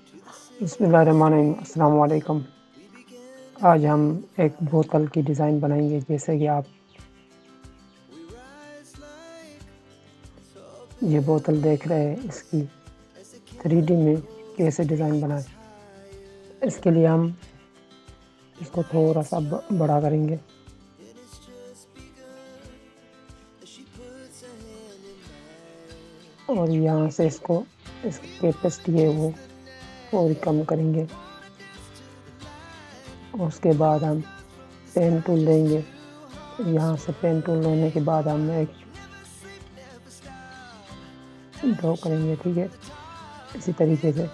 बिस्मिल्लाहिर्रहमानिर्रहीम, अस्सलाम वालेकुम। आज हम एक बोतल की डिज़ाइन बनाएँगे। जैसे कि आप ये बोतल देख रहे हैं, इसकी 3D में कैसे डिज़ाइन बनाएँ। इसके लिए हम इसको थोड़ा-सा बड़ा करेंगे और यहाँ से इसकी कैपेसिटी है वो थोड़ी कम करेंगे। और उसके बाद हम पेन टूल लेंगे। यहाँ से पेन टूल लेने के बाद हम एक ड्रॉ करेंगे, ठीक है? इसी तरीके से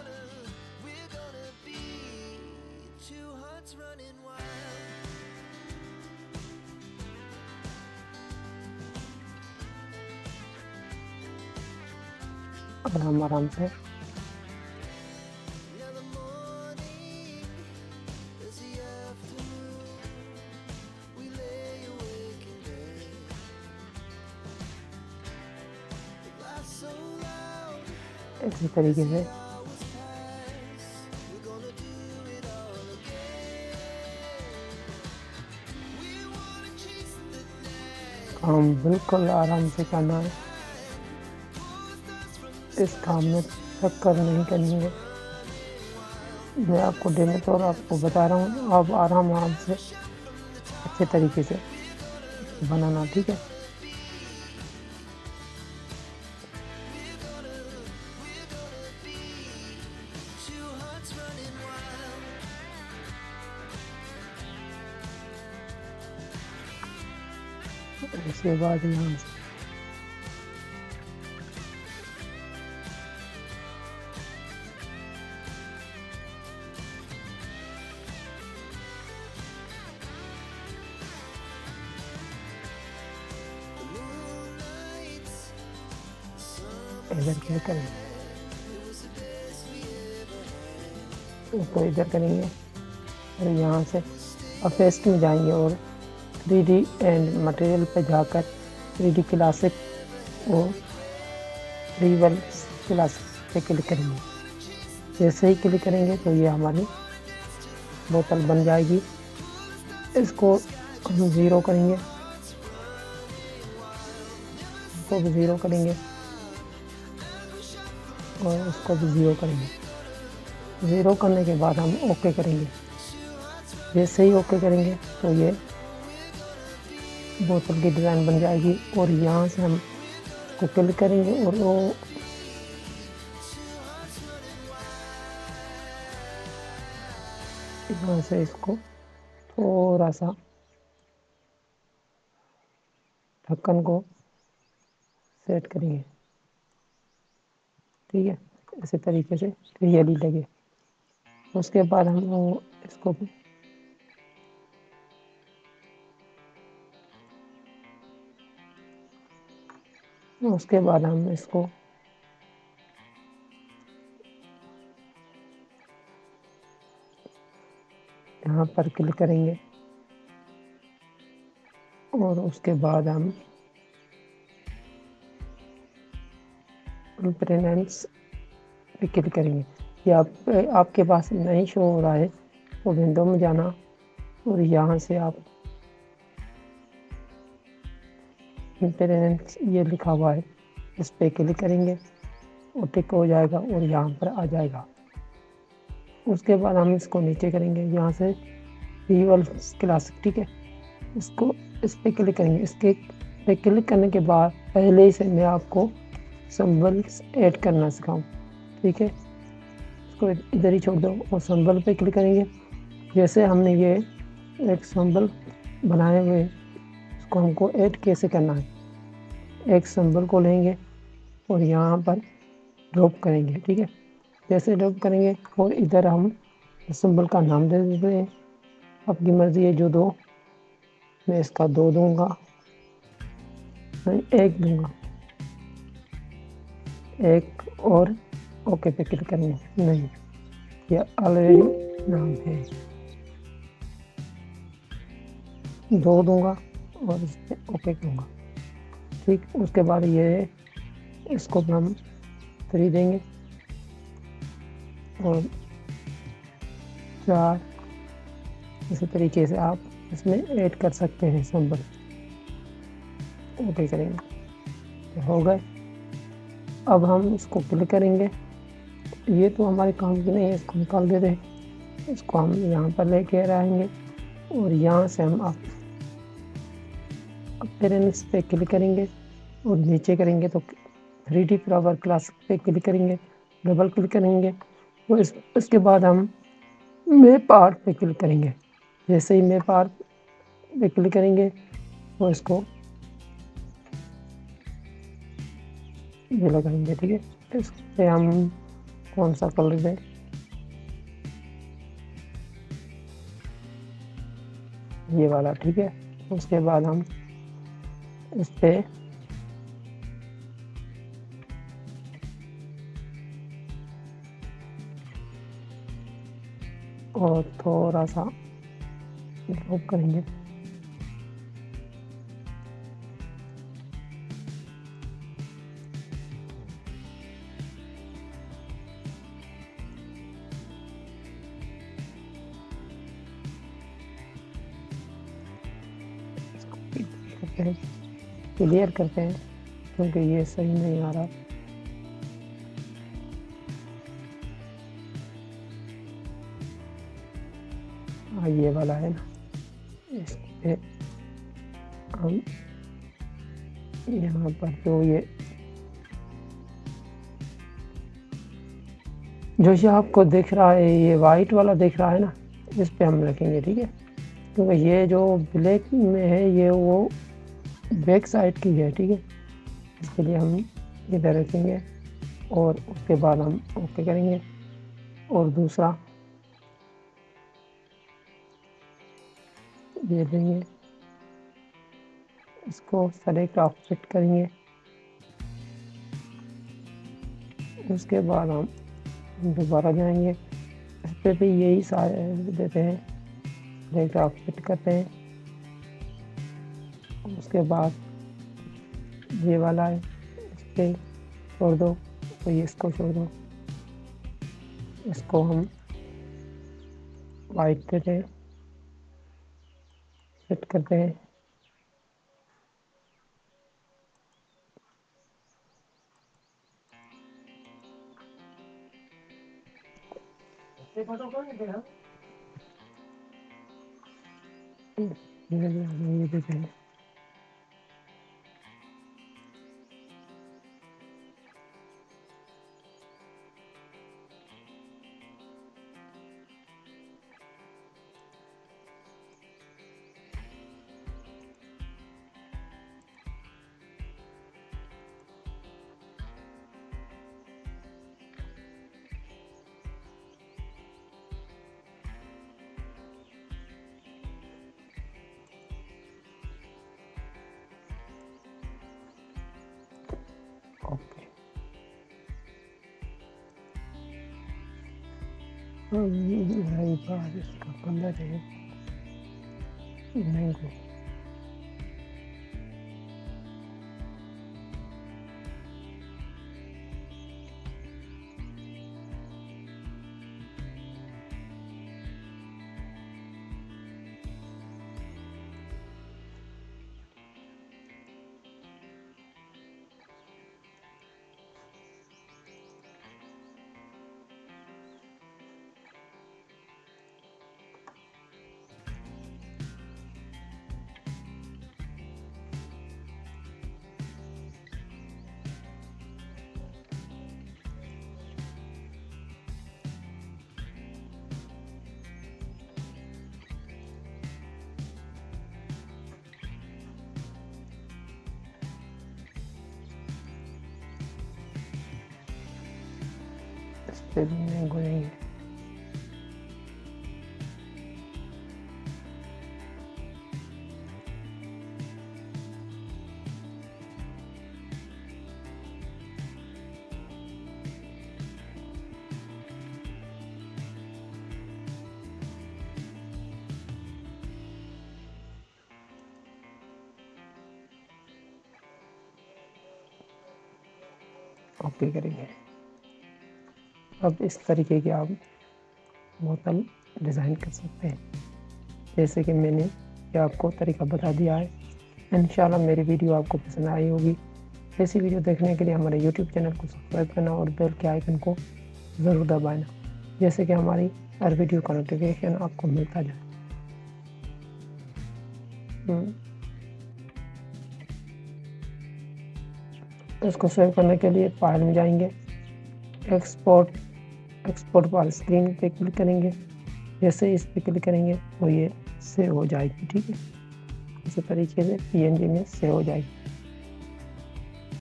आराम से इसी तरीके से काम बिल्कुल आराम से करना है। इस काम में शक्कर नहीं करनी है। मैं आपको डेमो तौर आपको बता रहा हूँ, आप आराम से अच्छे तरीके से बनाना, ठीक है? इसके बाद यहाँ से इधर क्या करेंगे, इसको इधर करेंगे और यहाँ से अफेस्ट में जाएंगे और 3D एंड मटेरियल पे जाकर 3D क्लासिक और रिवल क्लासिक पे क्लिक करेंगे। जैसे ही क्लिक करेंगे तो ये हमारी बोतल बन जाएगी। इसको हम ज़ीरो करेंगे, इसको भी ज़ीरो करेंगे और इसको भी ज़ीरो करेंगे। ज़ीरो करने के बाद हम ओके करेंगे। जैसे ही ओके करेंगे तो ये बोतल की डिज़ाइन बन जाएगी और यहाँ से हम इसको क्लिक करेंगे और वो यहाँ से इसको थोड़ा सा ढक्कन को सेट करेंगे, ठीक है? इसी तरीके से क्लियरली लगे। उसके बाद हम इसको उसके बाद हम इसको यहाँ पर क्लिक करेंगे और उसके बाद हम प्रेजेंस पे क्लिक करेंगे। ये आपके पास नहीं शो हो रहा है तो विंडो में जाना और यहाँ से आप प्रेजेंस ये लिखा हुआ है, इस पे क्लिक करेंगे और टिक हो जाएगा और यहाँ पर आ जाएगा। उसके बाद हम इसको नीचे करेंगे, यहाँ से रिवल क्लासिक, ठीक है? इसको इस पे क्लिक करेंगे। इसके पे क्लिक करने के बाद पहले ही से मैं आपको सिंबल्स ऐड करना सिखाऊं, ठीक है? इसको इधर ही छोड़ दो और सिंबल पे क्लिक करेंगे। जैसे हमने ये एक सिंबल बनाए हुए, इसको हमको ऐड कैसे करना है। एक सिंबल को लेंगे और यहाँ पर ड्रॉप करेंगे, ठीक है? जैसे ड्रॉप करेंगे और इधर हम सिंबल का नाम दे देते हैं, आपकी मर्जी है जो दो। मैं इसका 2 दूंगा, मैं 1 दूंगा, 1 और ओके पे क्लिक करेंगे। नहीं, ये ऑलरेडी नाम है, 2 दूंगा और इस पे ओके दूंगा, ठीक? उसके बाद ये इसको हम 3 देंगे और 4। इसी तरीके से आप इसमें ऐड कर सकते हैं सिंबल। ओके करेंगे, हो गए। अब हम इसको क्लिक करेंगे। ये तो हमारे काम की नहीं है, इसको निकाल देते हैं। इसको हम यहाँ पर लेके आएंगे और यहाँ से हम आप अपेरेंस पे क्लिक करेंगे और नीचे करेंगे तो 3D फ्लावर क्लास पे क्लिक करेंगे, डबल क्लिक करेंगे तो इसके बाद हम मैप आर्ट पे क्लिक करेंगे। जैसे ही मैप आर्ट पे क्लिक करेंगे तो इसको ये लगाएंगे, ठीक है। इस पे हम कौन सा कलर दें, ये वाला, ठीक है। उसके बाद हम इस पे और थोड़ा सा ड्रॉप करेंगे। करते हैं, क्लियर करते हैं क्योंकि ये सही नहीं आ रहा। ये वाला है ना, इस पे हम यहाँ पर जो ये आपको दिख रहा है, ये वाइट वाला दिख रहा है ना, इस पे हम रखेंगे, ठीक है। क्योंकि ये जो ब्लैक में है ये वो बैक साइड की है, ठीक है। इसके लिए हम इधर रखेंगे और उसके बाद हम ओके करेंगे। और दूसरा ये लेंगे, इसको सेलेक्ट ऑफ फिट करेंगे। उसके बाद हम दोबारा जाएंगे, इस पे भी यही सारे देते हैं, सेलेक्ट ऑफ फिट करते हैं। उसके बाद ये वाला है, इस पे छोड़ दो, तो ये इसको छोड़ दो, इसको हम वाइट देते हैं, फिट करते हैं। ये देते हैं। ओके, यही बात इसका कलर है मैंगो। इस पे भी मैंगो देंगे। ओके करेंगे। अब इस तरीके की आप बोतल डिज़ाइन कर सकते हैं, जैसे कि मैंने ये आपको तरीका बता दिया है। इंशाल्लाह मेरी वीडियो आपको पसंद आई होगी। ऐसी वीडियो देखने के लिए हमारे यूट्यूब चैनल को सब्सक्राइब करना और बेल के आइकन को ज़रूर दबाना, जैसे कि हमारी हर वीडियो का नोटिफिकेशन आपको मिलता जाए। इसको सेव करने के लिए फाइल में जाएंगे, एक्सपोर्ट वाले स्क्रीन पे क्लिक करेंगे। जैसे इस पे क्लिक करेंगे तो ये सेव हो जाएगी। ठीक है, इसी तरीके से PNG में सेव हो जाएगी।